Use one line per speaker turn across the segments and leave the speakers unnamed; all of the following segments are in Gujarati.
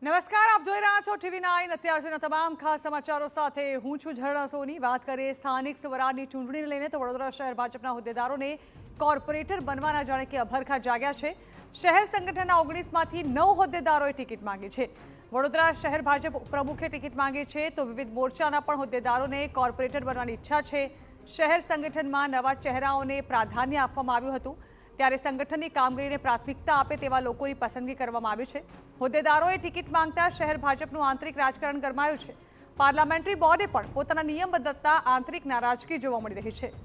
નમસ્કાર, આપ જોઈ રહ્યા છો TV9 અત્યાર સુધીના તમામ ખાસ સમાચારો સાથે હું છું ઝરણા સોની। વાત કરીએ સ્થાનિક સ્વરાજની ચૂંટણીને લઈને તો વડોદરા શહેર ભાજપના હોદ્દેદારોને કોર્પોરેટર બનવાના જાણે કે અભરખા જાગ્યા છે। શહેર સંગઠનના 19માંથી 9 હોદ્દેદારોએ ટિકિટ માંગી છે। વડોદરા શહેર ભાજપ પ્રમુખે ટિકિટ માંગી છે તો વિવિધ મોરચાના પણ હોદ્દેદારોને કોર્પોરેટર બનવાની ઈચ્છા છે। શહેર સંગઠનમાં નવા ચહેરાઓને પ્રાધાન્ય આપવામાં આવ્યું હતું, ત્યારે સંગઠનની કામગીરીને પ્રાથમિકતા આપે તેવા લોકોની પસંદગી કરવામાં આવી છે। હોદ્દેદારોએ ટિકિટ માંગતા શહેર ભાજપનું આંતરિક રાજકારણ ગરમાયું છે। પાર્લામેન્ટરી બોર્ડે પણ પોતાના નિયમ બદલતા આંતરિક નારાજગી જોવા મળી રહી છે।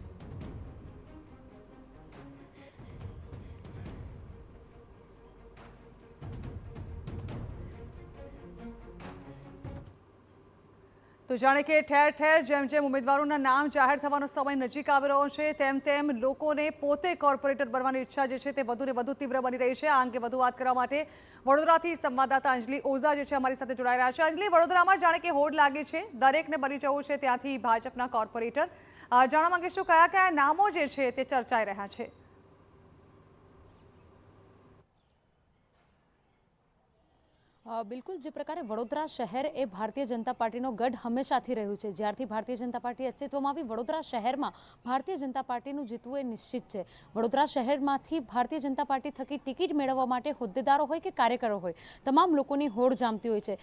તો જાણે કે ઠેર ઠેર જેમ જેમ ઉમેદવારોના નામ જાહેર થવાનો સમય નજીક આવી રહ્યો છે તેમ તેમ લોકોને પોતે કોર્પોરેટર બનવાની ઈચ્છા જે છે તે વધુને વધુ તીવ્ર બની રહી છે। આ અંગે વધુ વાત કરવા માટે વડોદરાથી સંવાદદાતા અંજલિ ઓઝા જે છે અમારી સાથે જોડાઈ રહ્યા છે। અંજલિ, વડોદરામાં જાણે કે હોડ લાગી છે, દરેકને બની જવું છે ત્યાંથી ભાજપના કોર્પોરેટર। જાણવા માંગીશું કયા કયા નામો જે છે તે ચર્ચાઈ રહ્યા છે।
બિલકુલ, જે પ્રકારે વડોદરા શહેર એ ભારતીય જનતા પાર્ટીનો ગઢ હંમેશાથી રહ્યું છે। જ્યારથી ભારતીય જનતા પાર્ટી અસ્તિત્વમાં આવી, વડોદરા શહેરમાં ભારતીય જનતા પાર્ટીનું જીતવું એ નિશ્ચિત છે। વડોદરા શહેરમાંથી ભારતીય જનતા પાર્ટી થકી ટિકિટ મેળવવા માટે હોદ્દેદારો હોય કે કાર્યકરો હોય, તમામ લોકોની હોડ જામતી હોય છે।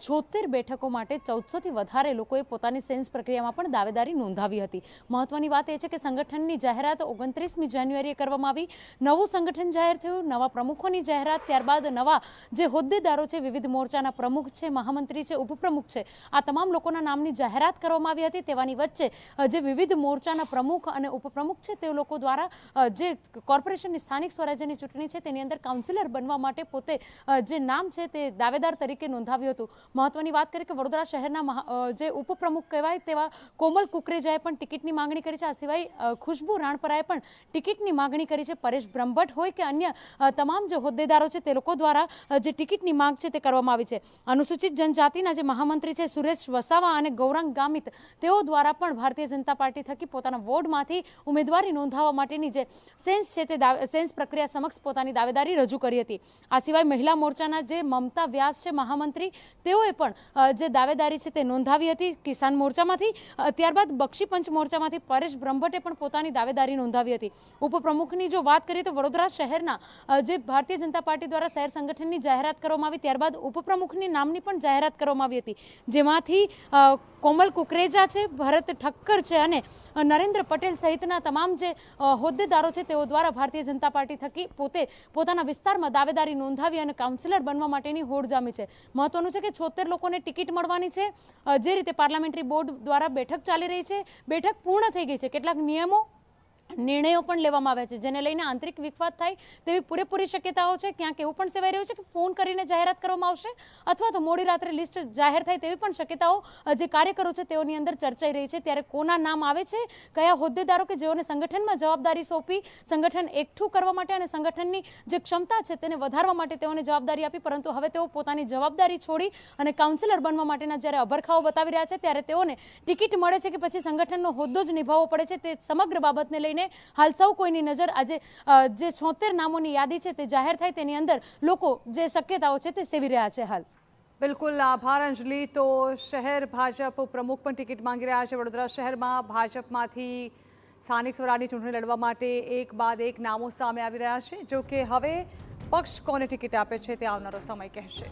76 બેઠકો માટે 1400થી વધારે લોકોએ પોતાની સેન્સ પ્રક્રિયામાં પણ દાવેદારી નોંધાવી હતી। મહત્વની વાત એ છે કે સંગઠનની જાહેરાત 29મી જાન્યુઆરીએ કરવામાં આવી, નવું સંગઠન જાહેર થયું, નવા પ્રમુખોની જાહેરાત, ત્યારબાદ નવા જે હોદ્દેદારો છે, વિવિધ મોરચાના પ્રમુખ છે, મહામંત્રી છે, ઉપપ્રમુખ છે, આ તમામ લોકોના નામની જાહેરાત કરવામાં આવી હતી। તેવાની વચ્ચે જે વિવિધ મોરચાના પ્રમુખ અને ઉપપ્રમુખ છે તે લોકો દ્વારા જે કોર્પોરેશનની સ્થાનિક સ્વરાજ્યની ચૂંટણી છે તેની અંદર કાઉન્સિલર બનવા માટે પોતે જે નામ છે તે દાવેદાર તરીકે નોંધાવ્યું હતું। મહત્વની વાત કરીએ કે વડોદરા શહેરના જે ઉપપ્રમુખ કહેવાય તેવા કોમલ કુકરેજાએ પણ ટિકિટની માંગણી કરી છે। આ સિવાય ખુશ્બુ રાણપરાએ પણ ટિકિટની માંગણી કરી છે। પરેશ બ્રહ્મભટ્ટ હોય કે અન્ય તમામ જે હોદ્દેદારો છે તે લોકો દ્વારા જે ટિકિટની માંગ છે તે કરવામાં આવી છે। અનુસૂચિત જનજાતિના જે મહામંત્રી છે સુરેશ વસાવા અને ગૌરાંગ ગામિત, તેઓ દ્વારા પણ ભારતીય જનતા પાર્ટી થકી પોતાના વોર્ડમાંથી ઉમેદવારી નોંધાવવા માટેની જે સેન્સ છે તે સેન્સ પ્રક્રિયા સમક્ષ પોતાની દાવેદારી રજૂ કરી હતી। આ સિવાય મહિલા મોરચાના જે મમતા વ્યાસ છે મહામંત્રી, તેઓએ પણ જે દાવેદારી છે તે નોંધાવી હતી કિસાન મોરચામાંથી। ત્યારબાદ બક્ષી પંચ મોરચામાંથી પરેશ બ્રહ્મભટ્ટે પણ પોતાની દાવેદારી નોંધાવી હતી। ઉપપ્રમુખની જો વાત કરીએ તો વડોદરા શહેરના જે ભારતીય જનતા પાર્ટી દ્વારા શહેર સંગઠનની જાહેરાત કરવામાં આવી, ત્યારબાદ ઉપપ્રમુખની નામની પણ જાહેરાત કરવામાં આવી હતી, જેમાંથી કોમલ કુકરેજા છે, ભરત ઠક્કર છે અને નરેન્દ્ર પટેલ સહિતના તમામ જે હોદ્દેદારો છે તેઓ દ્વારા ભારતીય જનતા પાર્ટી થકી પોતાના વિસ્તારમાં દાવેદારી નોંધાવી અને કાઉન્સિલર બનવા માટેની હોડ જામી છે। મહત્વનું છે કે 76 લોકોને ટિકિટ મળવાની છે। જે રીતે પાર્લામેન્ટરી બોર્ડ દ્વારા બેઠક ચાલી રહી છે, બેઠક પૂર્ણ થઈ ગઈ છે, કેટલાક નિર્ણયો પણ લેવામાં આવ્યા છે, જેને લઈને આંતરિક વિખવાદ થાય તેવી પૂરેપૂરી શક્યતાઓ છે। ક્યાંક એવું પણ સેવાઈ રહ્યું છે કે ફોન કરીને જાહેરાત કરવામાં આવશે અથવા તો મોડી રાત્રે લિસ્ટ જાહેર થાય તેવી પણ શક્યતાઓ જે કાર્યકરો છે તેઓની અંદર ચર્ચાઈ રહી છે। ત્યારે કોના નામ આવે છે, કયા હોદ્દેદારો કે જેઓને સંગઠનમાં જવાબદારી સોંપી સંગઠન એકઠું કરવા માટે અને સંગઠનની જે ક્ષમતા છે તેને વધારવા માટે તેઓને જવાબદારી આપી, પરંતુ હવે તેઓ પોતાની જવાબદારી છોડી અને કાઉન્સિલર બનવા માટેના જ્યારે અભરખાઓ બતાવી રહ્યા છે, ત્યારે તેઓને ટિકિટ મળે છે કે પછી સંગઠનનો હોદ્દો જ નિભાવવો પડે છે, તે સમગ્ર બાબતને લઈને હાલ સૌ કોઈની નજર આજે જે 76 નામોની યાદી છે તે જાહેર થાય તેની અંદર લોકો જે શક્યતાઓ છે તે સેવી રહ્યા છે। હાલ
બિલકુલ આભાર અંજલિ। તો શહેર ભાજપ પ્રમુખ પણ ટિકિટ માંગી રહ્યા છે। વડોદરા શહેરમાં ભાજપમાંથી સ્થાનિક સ્વરાજની ચૂંટણી લડવા માટે એક બાદ એક નામો સામે આવી રહ્યા છે, જો કે હવે પક્ષ કોને ટિકિટ આપે છે તે આવનારો સમય કહેશે।